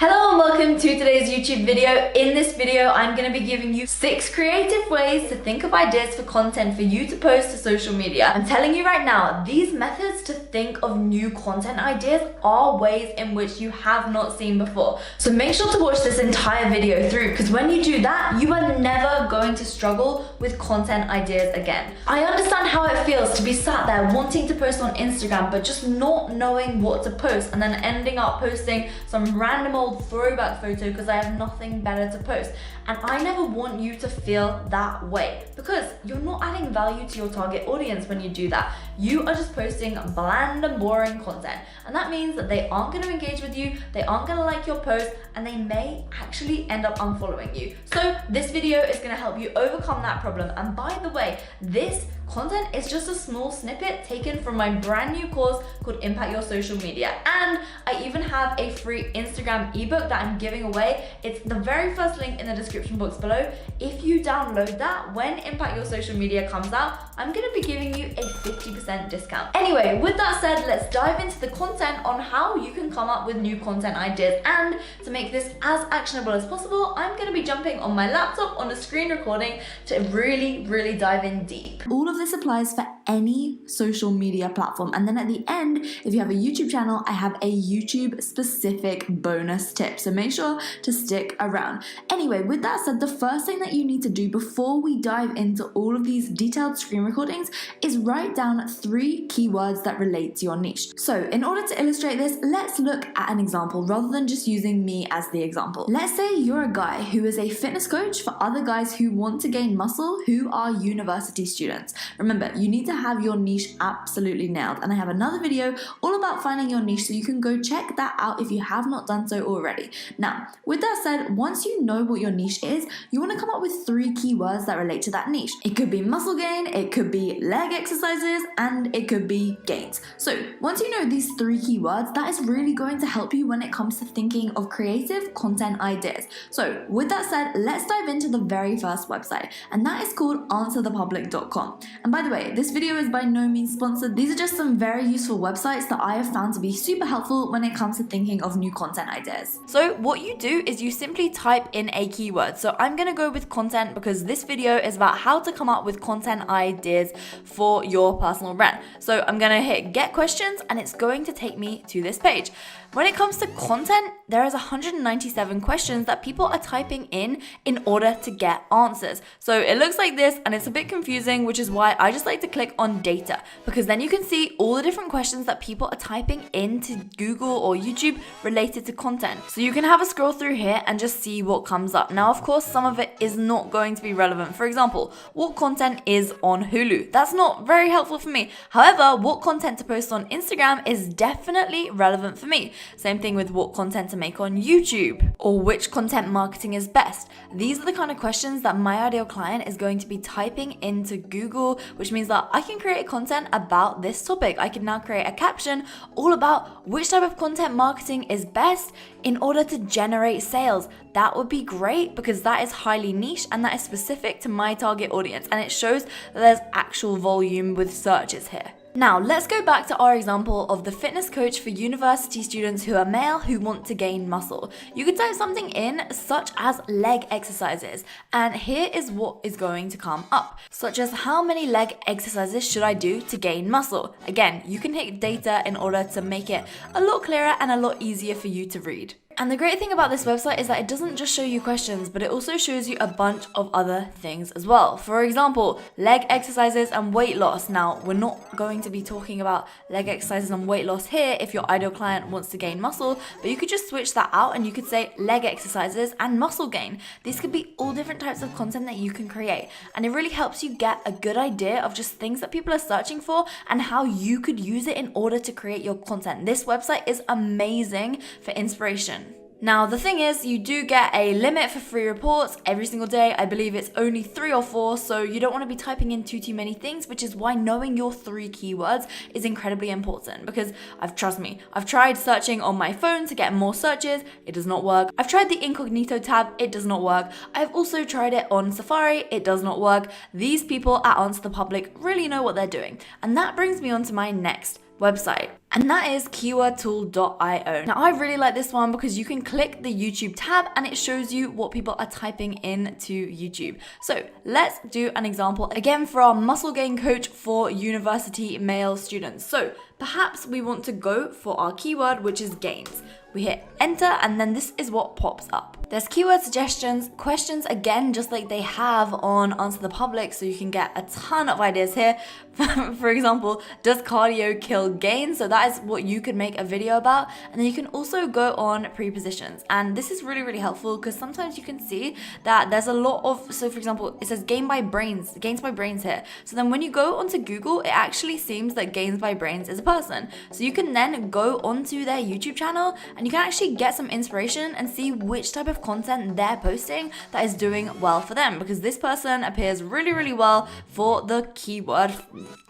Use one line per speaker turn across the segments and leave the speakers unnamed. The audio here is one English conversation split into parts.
Hello and welcome to today's YouTube video. In this video, I'm going to be giving you 6 creative ways to think of ideas for content for you to post to social media. I'm telling you right now, these methods to think of new content ideas are ways in which you have not seen before. So make sure to watch this entire video through, because when you do that, you are never going to struggle with content ideas again. I understand how it feels to be sat there wanting to post on Instagram, but just not knowing what to post and then ending up posting some random old throwback photo because I have nothing better to post. And I never want you to feel that way, because you're not adding value to your target audience when you do that. You are just posting bland and boring content, and that means that they aren't going to engage with you, they aren't going to like your post, and they may actually end up unfollowing you. So this video is going to help you overcome that problem. And by the way, this content is just a small snippet taken from my brand new course called Impact Your Social Media. And I even have a free Instagram ebook that I'm giving away. It's the very first link in the description box below. If you download that, when Impact Your Social Media comes out, I'm going to be giving you a 50% discount. Anyway, with that said, let's dive into the content on how you can come up with new content ideas. And to make this as actionable as possible, I'm going to be jumping on my laptop on a screen recording to really dive in deep. All of this applies for any social media platform. And then at the end, if you have a YouTube channel, I have a YouTube specific bonus tip. So make sure to stick around. Anyway, with that said, the first thing that you need to do before we dive into all of these detailed screen recordings is write down 3 keywords that relate to your niche. So in order to illustrate this, let's look at an example rather than just using me as the example. Let's say you're a guy who is a fitness coach for other guys who want to gain muscle who are university students. Remember, you need to have your niche absolutely nailed, and I have another video all about finding your niche, so you can go check that out if you have not done so already. Now, with that said, once you know what your niche is, you want to come up with 3 keywords that relate to that niche. It could be muscle gain, it could be leg exercises, and it could be gains. So once you know these 3 keywords, that is really going to help you when it comes to thinking of creative content ideas. So with that said, let's dive into the very first website, and that is called answerthepublic.com. And by the way, this video is by no means sponsored. These are just some very useful websites that I have found to be super helpful when it comes to thinking of new content ideas. So what you do is you simply type in a keyword. So I'm going to go with content because this video is about how to come up with content ideas for your personal brand. So I'm going to hit get questions and it's going to take me to this page. When it comes to content, there is 197 questions that people are typing in order to get answers. So it looks like this and it's a bit confusing, which is why I just like to click on data, because then you can see all the different questions that people are typing into Google or YouTube related to content. So you can have a scroll through here and just see what comes up. Now, of course, some of it is not going to be relevant. For example, what content is on Hulu? That's not very helpful for me. However, what content to post on Instagram is definitely relevant for me. Same thing with what content to make on YouTube or which content marketing is best. These are the kind of questions that my ideal client is going to be typing into Google, which means that I can create content about this topic. I can now create a caption all about which type of content marketing is best in order to generate sales. That would be great because that is highly niche and that is specific to my target audience, and it shows that there's actual volume with searches here. Now, let's go back to our example of the fitness coach for university students who are male who want to gain muscle. You could type something in such as leg exercises, and here is what is going to come up, such as how many leg exercises should I do to gain muscle? Again, you can hit data in order to make it a lot clearer and a lot easier for you to read. And the great thing about this website is that it doesn't just show you questions, but it also shows you a bunch of other things as well. For example, leg exercises and weight loss. Now, we're not going to be talking about leg exercises and weight loss here if your ideal client wants to gain muscle, but you could just switch that out and you could say leg exercises and muscle gain. These could be all different types of content that you can create, and it really helps you get a good idea of just things that people are searching for and how you could use it in order to create your content. This website is amazing for inspiration. Now, the thing is, you do get a limit for free reports every single day. I believe it's only 3 or 4, so you don't want to be typing in too many things, which is why knowing your 3 keywords is incredibly important, because trust me, I've tried searching on my phone to get more searches. It does not work. I've tried the incognito tab. It does not work. I've also tried it on Safari. It does not work. These people at Answer the Public really know what they're doing. And that brings me on to my next website, and that is keywordtool.io. Now I really like this one because you can click the YouTube tab and it shows you what people are typing into YouTube. So let's do an example again for our muscle gain coach for university male students. So perhaps we want to go for our keyword, which is gains. We hit enter and then this is what pops up. There's keyword suggestions, questions again, just like they have on Answer the Public, so you can get a ton of ideas here. For example, does cardio kill gains? So that is what you could make a video about. And then you can also go on prepositions. And this is really, really helpful because sometimes you can see that there's a lot of, so for example, it says gains by brains here. So then when you go onto Google, it actually seems that gains by brains is a person. So you can then go onto their YouTube channel and you can actually get some inspiration and see which type of content they're posting that is doing well for them, because this person appears really, really well for the keyword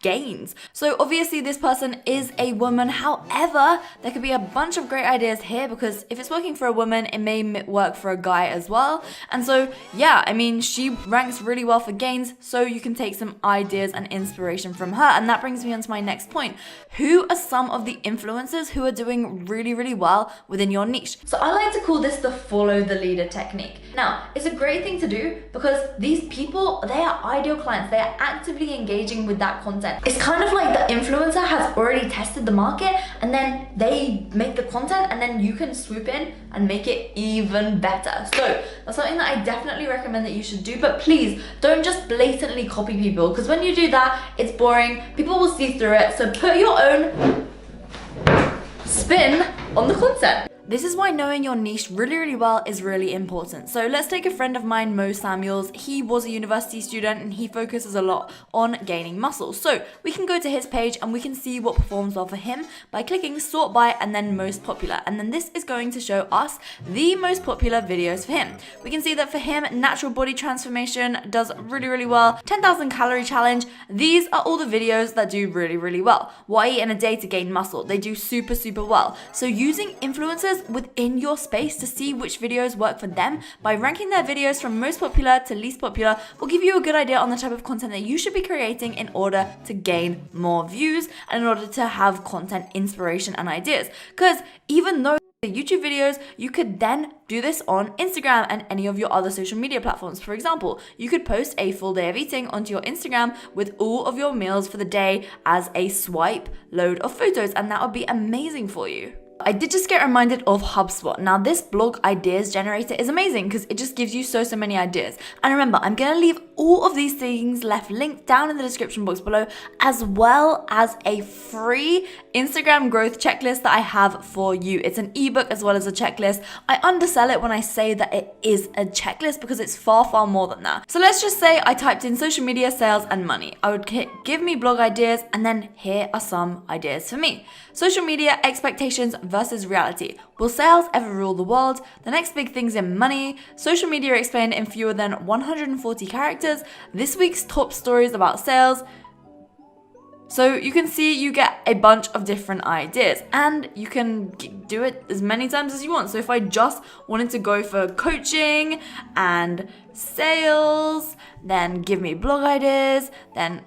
gains. So obviously this person is a woman. However, there could be a bunch of great ideas here, because if it's working for a woman, it may work for a guy as well. And so yeah, I mean, she ranks really well for gains, so you can take some ideas and inspiration from her. And that brings me on to my next point. Who are some of the influencers who are doing really, really well within your niche? So I like to call this the follow the leader technique. Now, it's a great thing to do because these people, they are ideal clients. They are actively engaging with that content. It's kind of like the influencer has already tested the market and then they make the content and then you can swoop in and make it even better. So that's something that I definitely recommend that you should do, but please don't just blatantly copy people, because when you do that, it's boring. People will see through it. So put your own spin on the content. This is why knowing your niche really, really well is really important. So let's take a friend of mine, Mo Samuels. He was a university student and he focuses a lot on gaining muscle. So we can go to his page and we can see what performs well for him by clicking sort by and then most popular. And then this is going to show us the most popular videos for him. We can see that for him, natural body transformation does really, really well. 10,000 calorie challenge. These are all the videos that do really, really well. What I eat in a day to gain muscle. They do super, super well. So using influencers within your space to see which videos work for them by ranking their videos from most popular to least popular will give you a good idea on the type of content that you should be creating in order to gain more views and in order to have content inspiration and ideas. Because even though the YouTube videos, you could then do this on Instagram and any of your other social media platforms. For example, you could post a full day of eating onto your Instagram with all of your meals for the day as a swipe load of photos, and that would be amazing for you. I did just get reminded of HubSpot. Now this blog ideas generator is amazing because it just gives you so many ideas. And remember, I'm going to leave all of these things left linked down in the description box below, as well as a free Instagram growth checklist that I have for you. It's an ebook as well as a checklist. I undersell it when I say that it is a checklist because it's far, far more than that. So let's just say I typed in social media, sales, and money. I would hit give me blog ideas, and then here are some ideas for me. Social media expectations versus reality. Will sales ever rule the world? The next big things in money. Social media explained in fewer than 140 characters. This week's top stories about sales. So you can see you get a bunch of different ideas and you can do it as many times as you want. So if I just wanted to go for coaching and sales, then give me blog ideas, then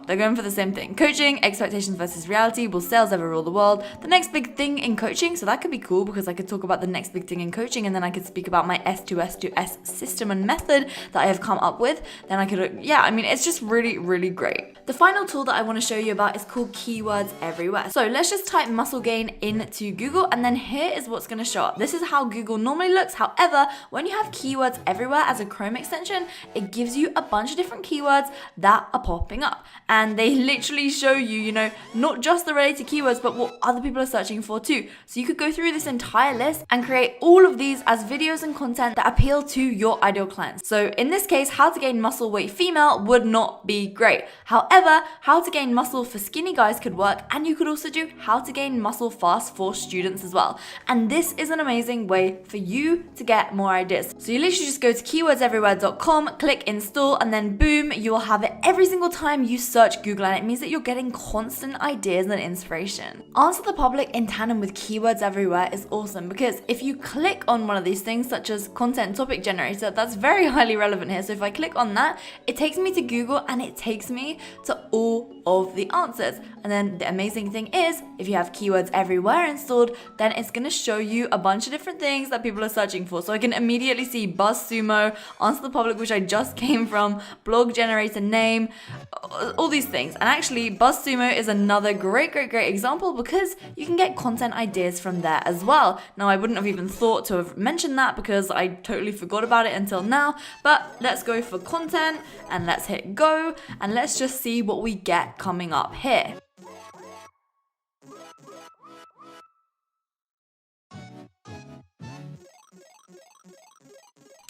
they're going for the same thing. Coaching, expectations versus reality. Will sales ever rule the world? The next big thing in coaching. So that could be cool because I could talk about the next big thing in coaching and then I could speak about my S2S2S system and method that I have come up with. Then I could, it's just really, really great. The final tool that I want to show you about is called Keywords Everywhere. So let's just type muscle gain into Google and then here is what's going to show up. This is how Google normally looks. However, when you have Keywords Everywhere as a Chrome extension, it gives you a bunch of different keywords that are popping up. And they literally show you, not just the related keywords, but what other people are searching for too. So you could go through this entire list and create all of these as videos and content that appeal to your ideal clients. So in this case, how to gain muscle weight female would not be great. However, how to gain muscle for skinny guys could work. And you could also do how to gain muscle fast for students as well. And this is an amazing way for you to get more ideas. So you literally just go to keywordseverywhere.com, click install, and then boom, you will have it every single time you you search Google, and it means that you're getting constant ideas and inspiration. Answer the public in tandem with keywords everywhere is awesome, because if you click on one of these things, such as content topic generator, that's very highly relevant here. So if I click on that, it takes me to Google and it takes me to all of the answers. And then the amazing thing is, if you have keywords everywhere installed, then it's going to show you a bunch of different things that people are searching for. So I can immediately see BuzzSumo, Answer the Public, which I just came from, blog generator name, all these things. And actually BuzzSumo is another great example, because you can get content ideas from there as well. Now, I wouldn't have even thought to have mentioned that because I totally forgot about it until now, but let's go for content and let's hit go and let's just see what we get coming up here.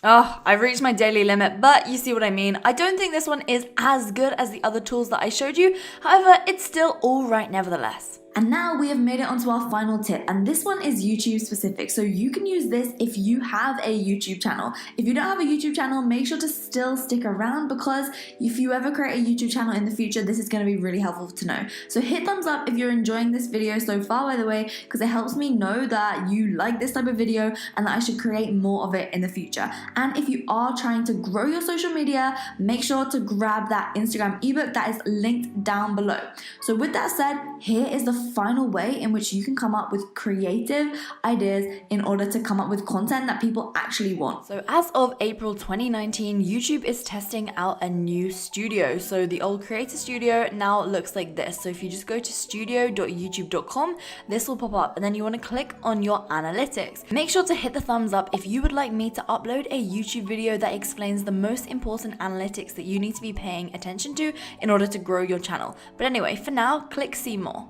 Oh, I've reached my daily limit, but you see what I mean. I don't think this one is as good as the other tools that I showed you. However, it's still all right nevertheless. And now we have made it onto our final tip, and this one is YouTube specific. So you can use this if you have a YouTube channel. If you don't have a YouTube channel, make sure to still stick around, because if you ever create a YouTube channel in the future, this is going to be really helpful to know. So hit thumbs up if you're enjoying this video so far, by the way, because it helps me know that you like this type of video and that I should create more of it in the future. And if you are trying to grow your social media, make sure to grab that Instagram ebook that is linked down below. So with that said, here is the final way in which you can come up with creative ideas in order to come up with content that people actually want. So as of April 2019, YouTube is testing out a new studio. So the old Creator Studio now looks like this. So if you just go to studio.youtube.com, this will pop up, and then you want to click on your analytics. Make sure to hit the thumbs up if you would like me to upload a YouTube video that explains the most important analytics that you need to be paying attention to in order to grow your channel. But anyway, for now, click see more.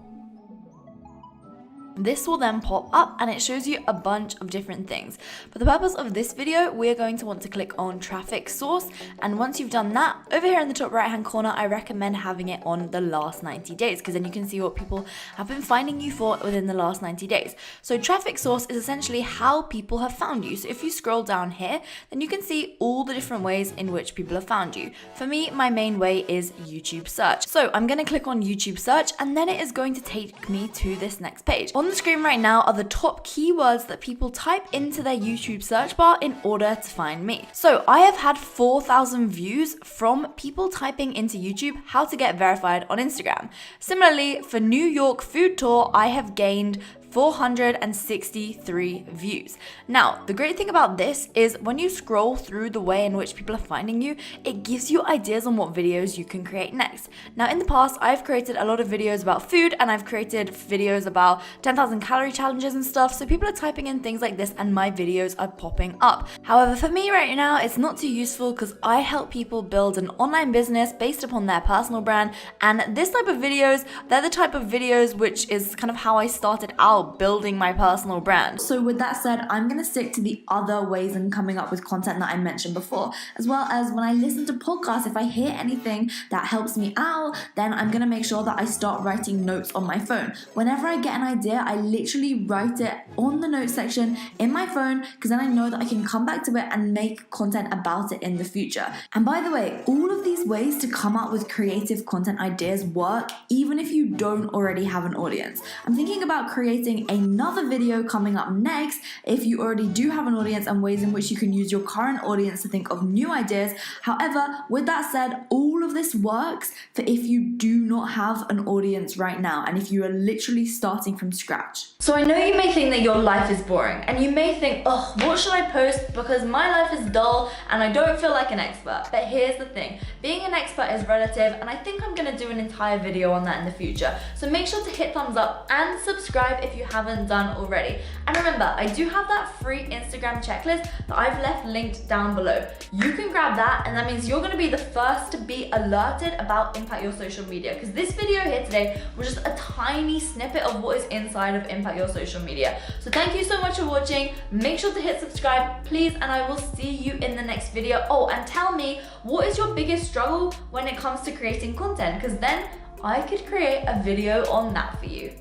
This will then pop up and it shows you a bunch of different things. For the purpose of this video, we're going to want to click on traffic source, and once you've done that, over here in the top right hand corner, I recommend having it on the last 90 days, because then you can see what people have been finding you for within the last 90 days. So traffic source is essentially how people have found you. So if you scroll down here, then you can see all the different ways in which people have found you. For me, my main way is YouTube search. So I'm going to click on YouTube search, and then it is going to take me to this next page. On the screen right now are the top keywords that people type into their YouTube search bar in order to find me. So I have had 4,000 views from people typing into YouTube how to get verified on Instagram. Similarly, for New York food tour, I have gained 463 views. Now, the great thing about this is when you scroll through the way in which people are finding you, it gives you ideas on what videos you can create next. Now, in the past, I've created a lot of videos about food, and I've created videos about 10,000 calorie challenges and stuff. So people are typing in things like this and my videos are popping up. However, for me right now, it's not too useful because I help people build an online business based upon their personal brand. And this type of videos, they're the type of videos which is kind of how I started out building my personal brand. So with that said, I'm going to stick to the other ways in coming up with content that I mentioned before, as well as when I listen to podcasts, if I hear anything that helps me out, then I'm going to make sure that I start writing notes on my phone. Whenever I get an idea, I literally write it on the notes section in my phone, because then I know that I can come back to it and make content about it in the future. And by the way, all of these ways to come up with creative content ideas work even if you don't already have an audience. I'm thinking about creating another video coming up next if you already do have an audience, and ways in which you can use your current audience to think of new ideas. However, with that said, all of this works for if you do not have an audience right now and if you are literally starting from scratch. So I know you may think that your life is boring, and you may think, oh, what should I post because my life is dull and I don't feel like an expert. But here's the thing, being an expert is relative, and I think I'm going to do an entire video on that in the future. So make sure to hit thumbs up and subscribe if you haven't done already. And remember, I do have that free Instagram checklist that I've left linked down below. You can grab that, and that means you're going to be the first to be alerted about Impact Your Social Media, because this video here today was just a tiny snippet of what is inside of Impact Your Social Media. So thank you so much for watching. Make sure to hit subscribe, please, and I will see you in the next video. Oh, and tell me, what is your biggest struggle when it comes to creating content? Because then I could create a video on that for you.